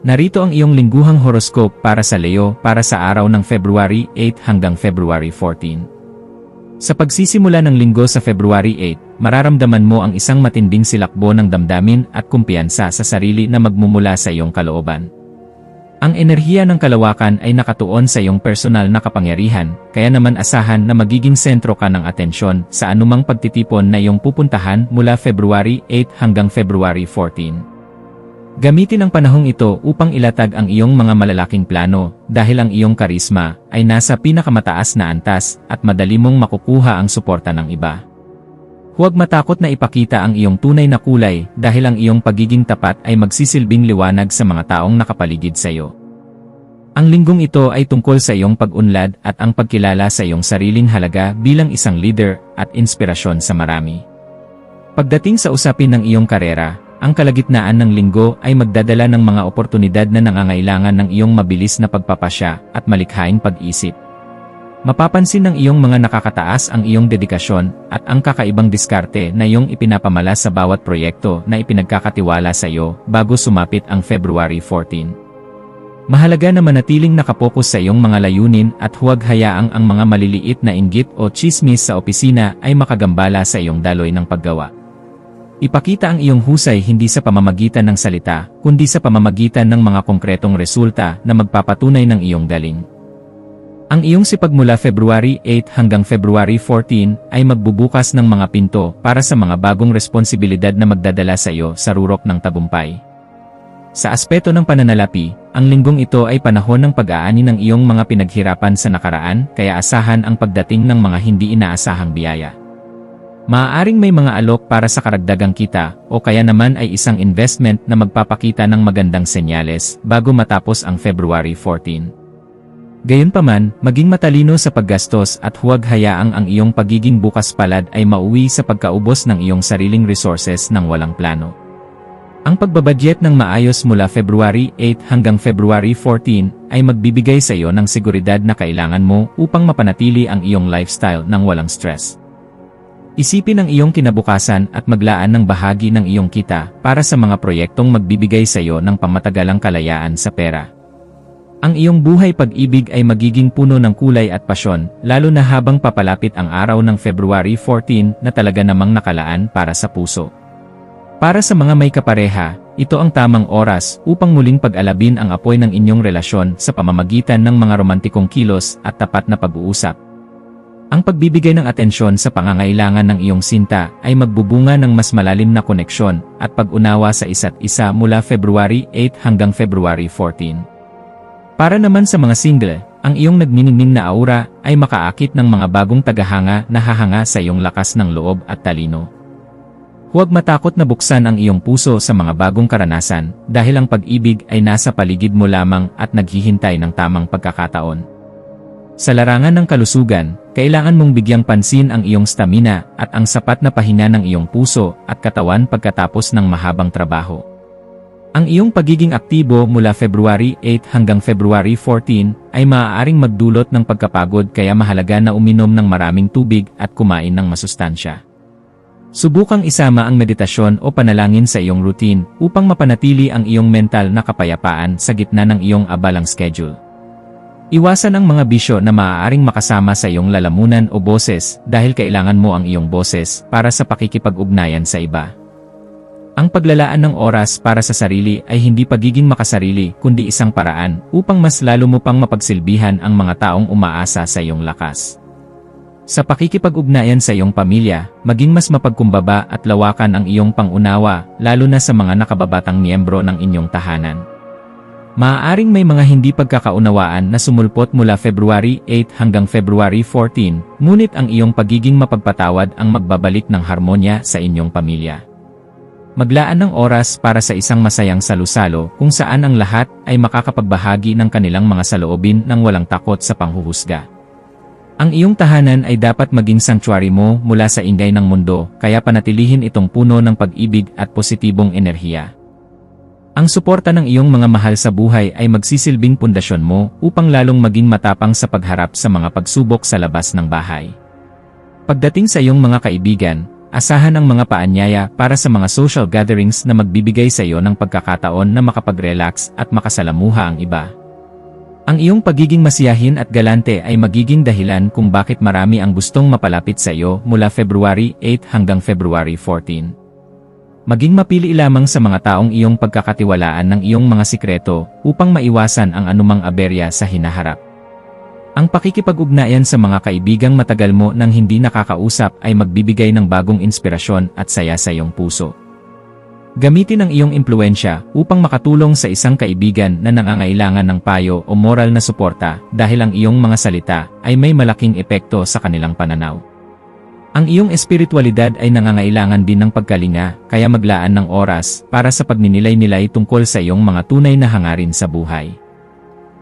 Narito ang iyong lingguhang horoscope para sa Leo para sa araw ng February 8 hanggang February 14. Sa pagsisimula ng linggo sa February 8, mararamdaman mo ang isang matinding silakbo ng damdamin at kumpiyansa sa sarili na magmumula sa iyong kalooban. Ang enerhiya ng kalawakan ay nakatuon sa iyong personal na kapangyarihan, kaya naman asahan na magiging sentro ka ng atensyon sa anumang pagtitipon na iyong pupuntahan mula February 8 hanggang February 14. Gamitin ang panahong ito upang ilatag ang iyong mga malalaking plano dahil ang iyong karisma ay nasa pinakamataas na antas at madali mong makukuha ang suporta ng iba. Huwag matakot na ipakita ang iyong tunay na kulay dahil ang iyong pagiging tapat ay magsisilbing liwanag sa mga taong nakapaligid sa iyo. Ang linggong ito ay tungkol sa iyong pag-unlad at ang pagkilala sa iyong sariling halaga bilang isang leader at inspirasyon sa marami. Pagdating sa usapin ng iyong karera, ang kalagitnaan ng linggo ay magdadala ng mga oportunidad na nangangailangan ng iyong mabilis na pagpapasya at malikhaing pag-isip. Mapapansin ng iyong mga nakakataas ang iyong dedikasyon at ang kakaibang diskarte na iyong ipinapamala sa bawat proyekto na ipinagkakatiwala sa iyo bago sumapit ang February 14. Mahalaga na manatiling nakapokus sa iyong mga layunin at huwag hayaang ang mga maliliit na inggit o tsismis sa opisina ay makagambala sa iyong daloy ng paggawa. Ipakita ang iyong husay hindi sa pamamagitan ng salita, kundi sa pamamagitan ng mga konkretong resulta na magpapatunay ng iyong galing. Ang iyong sipag mula February 8 hanggang February 14 ay magbubukas ng mga pinto para sa mga bagong responsibilidad na magdadala sa iyo sa rurok ng tagumpay. Sa aspeto ng pananalapi, ang linggong ito ay panahon ng pag-aani ng iyong mga pinaghirapan sa nakaraan kaya asahan ang pagdating ng mga hindi inaasahang biyaya. Maaaring may mga alok para sa karagdagang kita o kaya naman ay isang investment na magpapakita ng magandang senyales bago matapos ang February 14. Gayunpaman, maging matalino sa paggastos at huwag hayaang ang iyong pagiging bukas palad ay mauwi sa pagkaubos ng iyong sariling resources ng walang plano. Ang pagbabudget ng maayos mula February 8 hanggang February 14 ay magbibigay sa iyo ng seguridad na kailangan mo upang mapanatili ang iyong lifestyle ng walang stress. Isipin ang iyong kinabukasan at maglaan ng bahagi ng iyong kita para sa mga proyektong magbibigay sa iyo ng pamatagalang kalayaan sa pera. Ang iyong buhay pag-ibig ay magiging puno ng kulay at pasyon, lalo na habang papalapit ang araw ng February 14 na talaga namang nakalaan para sa puso. Para sa mga may kapareha, ito ang tamang oras upang muling pag-alabin ang apoy ng inyong relasyon sa pamamagitan ng mga romantikong kilos at tapat na pag-uusap. Ang pagbibigay ng atensyon sa pangangailangan ng iyong sinta ay magbubunga ng mas malalim na koneksyon at pag-unawa sa isa't isa mula February 8 hanggang February 14. Para naman sa mga single, ang iyong nagniningning na aura ay makaakit ng mga bagong tagahanga na hahanga sa iyong lakas ng loob at talino. Huwag matakot na buksan ang iyong puso sa mga bagong karanasan dahil ang pag-ibig ay nasa paligid mo lamang at naghihintay ng tamang pagkakataon. Sa larangan ng kalusugan, kailangan mong bigyang pansin ang iyong stamina at ang sapat na pahinga ng iyong puso at katawan pagkatapos ng mahabang trabaho. Ang iyong pagiging aktibo mula February 8 hanggang February 14 ay maaaring magdulot ng pagkapagod kaya mahalaga na uminom ng maraming tubig at kumain ng masustansya. Subukang isama ang meditasyon o panalangin sa iyong routine upang mapanatili ang iyong mental na kapayapaan sa gitna ng iyong abalang schedule. Iwasan ang mga bisyo na maaaring makasama sa iyong lalamunan o boses dahil kailangan mo ang iyong boses para sa pakikipag-ugnayan sa iba. Ang paglalaan ng oras para sa sarili ay hindi pagiging makasarili kundi isang paraan upang mas lalo mo pang mapagsilbihan ang mga taong umaasa sa iyong lakas. Sa pakikipag-ugnayan sa iyong pamilya, maging mas mapagkumbaba at lawakan ang iyong pangunawa lalo na sa mga nakababatang miyembro ng inyong tahanan. Maaaring may mga hindi pagkakaunawaan na sumulpot mula February 8 hanggang February 14, ngunit ang iyong pagiging mapagpatawad ang magbabalik ng harmonya sa inyong pamilya. Maglaan ng oras para sa isang masayang salusalo kung saan ang lahat ay makakapagbahagi ng kanilang mga saloobin ng walang takot sa panghuhusga. Ang iyong tahanan ay dapat maging sanctuary mo mula sa ingay ng mundo, kaya panatilihin itong puno ng pag-ibig at positibong enerhiya. Ang suporta ng iyong mga mahal sa buhay ay magsisilbing pundasyon mo upang lalong maging matapang sa pagharap sa mga pagsubok sa labas ng bahay. Pagdating sa iyong mga kaibigan, asahan ang mga paanyaya para sa mga social gatherings na magbibigay sa iyo ng pagkakataon na makapag-relax at makasalamuha ang iba. Ang iyong pagiging masiyahin at galante ay magiging dahilan kung bakit marami ang gustong mapalapit sa iyo mula February 8 hanggang February 14. Maging mapili lamang sa mga taong iyong pagkakatiwalaan ng iyong mga sikreto upang maiwasan ang anumang aberya sa hinaharap. Ang pakikipag-ugnayan sa mga kaibigang matagal mo nang hindi nakakausap ay magbibigay ng bagong inspirasyon at saya sa iyong puso. Gamitin ang iyong impluensya upang makatulong sa isang kaibigan na nangangailangan ng payo o moral na suporta dahil ang iyong mga salita ay may malaking epekto sa kanilang pananaw. Ang iyong espiritualidad ay nangangailangan din ng pagkalinga, kaya maglaan ng oras para sa pagninilay-nilay tungkol sa iyong mga tunay na hangarin sa buhay.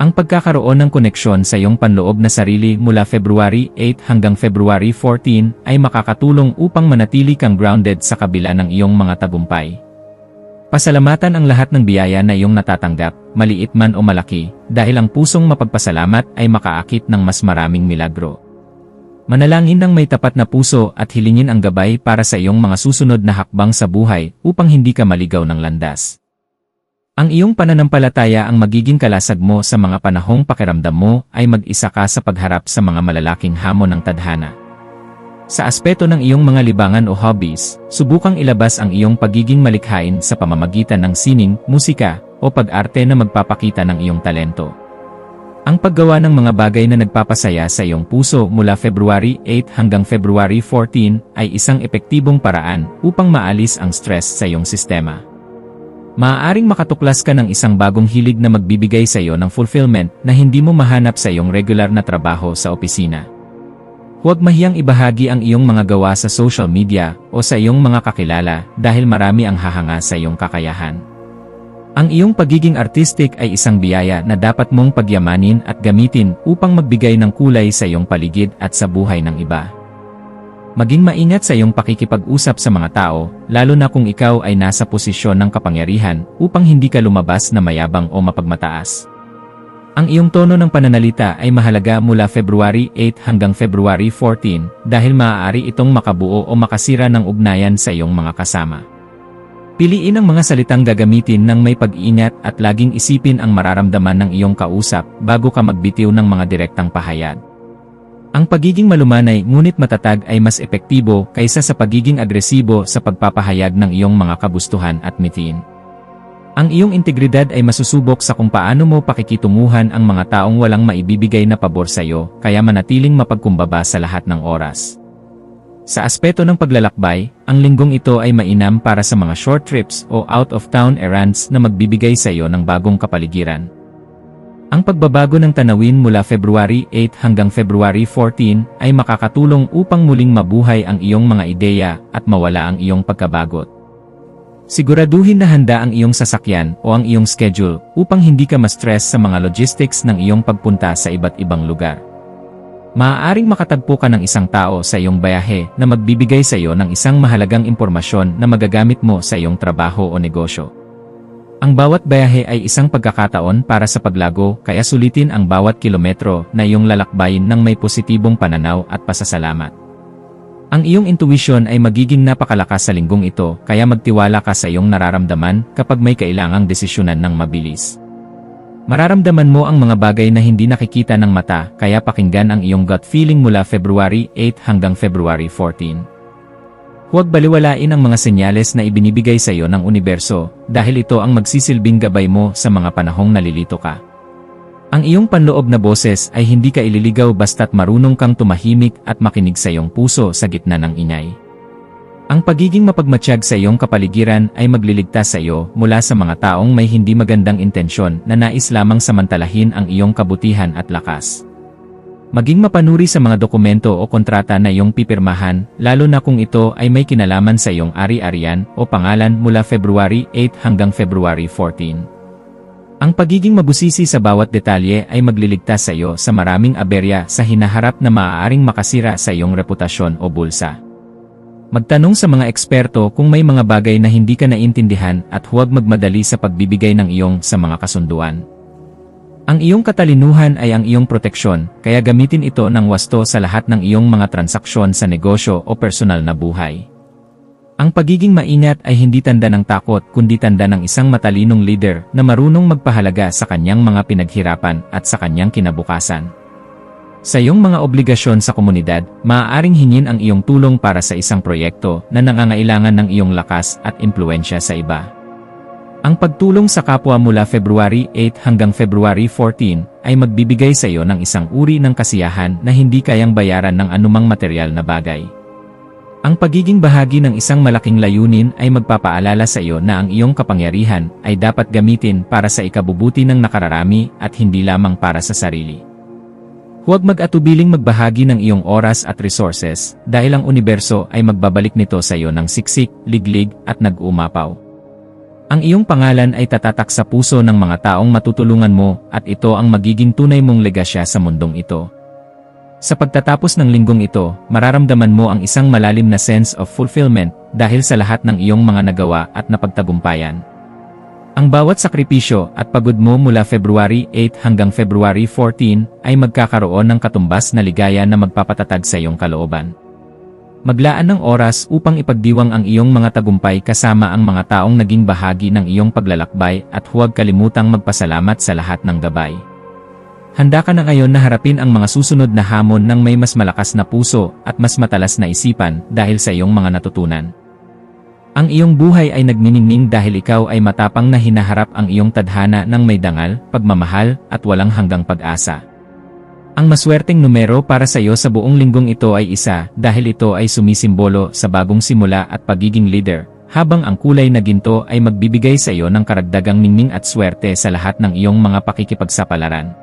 Ang pagkakaroon ng koneksyon sa iyong panloob na sarili mula February 8 hanggang February 14 ay makakatulong upang manatili kang grounded sa kabila ng iyong mga tagumpay. Pasalamatan ang lahat ng biyaya na iyong natatanggap, maliit man o malaki, dahil ang pusong mapagpasalamat ay makaakit ng mas maraming milagro. Manalangin ng may tapat na puso at hilingin ang gabay para sa iyong mga susunod na hakbang sa buhay upang hindi ka maligaw ng landas. Ang iyong pananampalataya ang magiging kalasag mo sa mga panahong pakiramdam mo ay mag-isa ka sa pagharap sa mga malalaking hamon ng tadhana. Sa aspeto ng iyong mga libangan o hobbies, subukang ilabas ang iyong pagiging malikhain sa pamamagitan ng sining, musika, o pag-arte na magpapakita ng iyong talento. Ang paggawa ng mga bagay na nagpapasaya sa iyong puso mula February 8 hanggang February 14 ay isang epektibong paraan upang maalis ang stress sa iyong sistema. Maaaring makatuklas ka ng isang bagong hilig na magbibigay sa iyo ng fulfillment na hindi mo mahanap sa iyong regular na trabaho sa opisina. Huwag mahiyang ibahagi ang iyong mga gawa sa social media o sa iyong mga kakilala dahil marami ang hahanga sa iyong kakayahan. Ang iyong pagiging artistic ay isang biyaya na dapat mong pagyamanin at gamitin upang magbigay ng kulay sa iyong paligid at sa buhay ng iba. Maging maingat sa iyong pakikipag-usap sa mga tao, lalo na kung ikaw ay nasa posisyon ng kapangyarihan upang hindi ka lumabas na mayabang o mapagmataas. Ang iyong tono ng pananalita ay mahalaga mula February 8 hanggang February 14 dahil maaari itong makabuo o makasira ng ugnayan sa iyong mga kasama. Piliin ang mga salitang gagamitin ng may pag-iingat at laging isipin ang mararamdaman ng iyong kausap bago ka magbitiw ng mga direktang pahayag. Ang pagiging malumanay ngunit matatag ay mas epektibo kaysa sa pagiging agresibo sa pagpapahayag ng iyong mga kagustuhan at mithiin. Ang iyong integridad ay masusubok sa kung paano mo pakikitunguhan ang mga taong walang maibibigay na pabor sa iyo, kaya manatiling mapagkumbaba sa lahat ng oras. Sa aspeto ng paglalakbay, ang linggong ito ay mainam para sa mga short trips o out-of-town errands na magbibigay sa iyo ng bagong kapaligiran. Ang pagbabago ng tanawin mula February 8 hanggang February 14 ay makakatulong upang muling mabuhay ang iyong mga ideya at mawala ang iyong pagkabagot. Siguraduhin na handa ang iyong sasakyan o ang iyong schedule upang hindi ka ma-stress sa mga logistics ng iyong pagpunta sa iba't ibang lugar. Maaaring makatagpo ka ng isang tao sa iyong bayahe na magbibigay sa iyo ng isang mahalagang impormasyon na magagamit mo sa iyong trabaho o negosyo. Ang bawat bayahe ay isang pagkakataon para sa paglago, kaya sulitin ang bawat kilometro na iyong lalakbayin ng may positibong pananaw at pasasalamat. Ang iyong intuition ay magiging napakalakas sa linggong ito, kaya magtiwala ka sa iyong nararamdaman kapag may kailangang desisyonan ng mabilis. Mararamdaman mo ang mga bagay na hindi nakikita ng mata, kaya pakinggan ang iyong gut feeling mula February 8 hanggang February 14. Huwag baliwalain ang mga senyales na ibinibigay sa iyo ng universo, dahil ito ang magsisilbing gabay mo sa mga panahong nalilito ka. Ang iyong panloob na boses ay hindi ka ililigaw basta't marunong kang tumahimik at makinig sa iyong puso sa gitna ng ingay. Ang pagiging mapagmatsyag sa iyong kapaligiran ay magliligtas sa iyo mula sa mga taong may hindi magandang intensyon na nais lamang samantalahin ang iyong kabutihan at lakas. Maging mapanuri sa mga dokumento o kontrata na iyong pipirmahan, lalo na kung ito ay may kinalaman sa iyong ari-arian o pangalan mula February 8 hanggang February 14. Ang pagiging mabusisi sa bawat detalye ay magliligtas sa iyo sa maraming aberya sa hinaharap na maaaring makasira sa iyong reputasyon o bulsa. Magtanong sa mga eksperto kung may mga bagay na hindi ka naintindihan at huwag magmadali sa pagbibigay ng iyong sa mga kasunduan. Ang iyong katalinuhan ay ang iyong proteksyon, kaya gamitin ito ng wasto sa lahat ng iyong mga transaksyon sa negosyo o personal na buhay. Ang pagiging maingat ay hindi tanda ng takot kundi tanda ng isang matalinong leader na marunong magpahalaga sa kanyang mga pinaghirapan at sa kanyang kinabukasan. Sa iyong mga obligasyon sa komunidad, maaaring hingin ang iyong tulong para sa isang proyekto na nangangailangan ng iyong lakas at impluwensya sa iba. Ang pagtulong sa kapwa mula February 8 hanggang February 14 ay magbibigay sa iyo ng isang uri ng kasiyahan na hindi kayang bayaran ng anumang material na bagay. Ang pagiging bahagi ng isang malaking layunin ay magpapaalala sa iyo na ang iyong kapangyarihan ay dapat gamitin para sa ikabubuti ng nakararami at hindi lamang para sa sarili. Huwag mag-atubiling magbahagi ng iyong oras at resources dahil ang universo ay magbabalik nito sa iyo ng siksik, liglig at nag-uumapaw. Ang iyong pangalan ay tatatak sa puso ng mga taong matutulungan mo at ito ang magiging tunay mong legasya sa mundong ito. Sa pagtatapos ng linggong ito, mararamdaman mo ang isang malalim na sense of fulfillment dahil sa lahat ng iyong mga nagawa at napagtagumpayan. Ang bawat sakripisyo at pagod mo mula February 8 hanggang February 14 ay magkakaroon ng katumbas na ligaya na magpapatatag sa iyong kalooban. Maglaan ng oras upang ipagdiwang ang iyong mga tagumpay kasama ang mga taong naging bahagi ng iyong paglalakbay at huwag kalimutang magpasalamat sa lahat ng gabay. Handa ka na ngayon na harapin ang mga susunod na hamon ng may mas malakas na puso at mas matalas na isipan dahil sa iyong mga natutunan. Ang iyong buhay ay nagniningning dahil ikaw ay matapang na hinaharap ang iyong tadhana ng may dangal, pagmamahal at walang hanggang pag-asa. Ang maswerteng numero para sa iyo sa buong linggong ito ay 1 dahil ito ay sumisimbolo sa bagong simula at pagiging leader, habang ang kulay na ginto ay magbibigay sa iyo ng karagdagang ningning at swerte sa lahat ng iyong mga pakikipagsapalaran.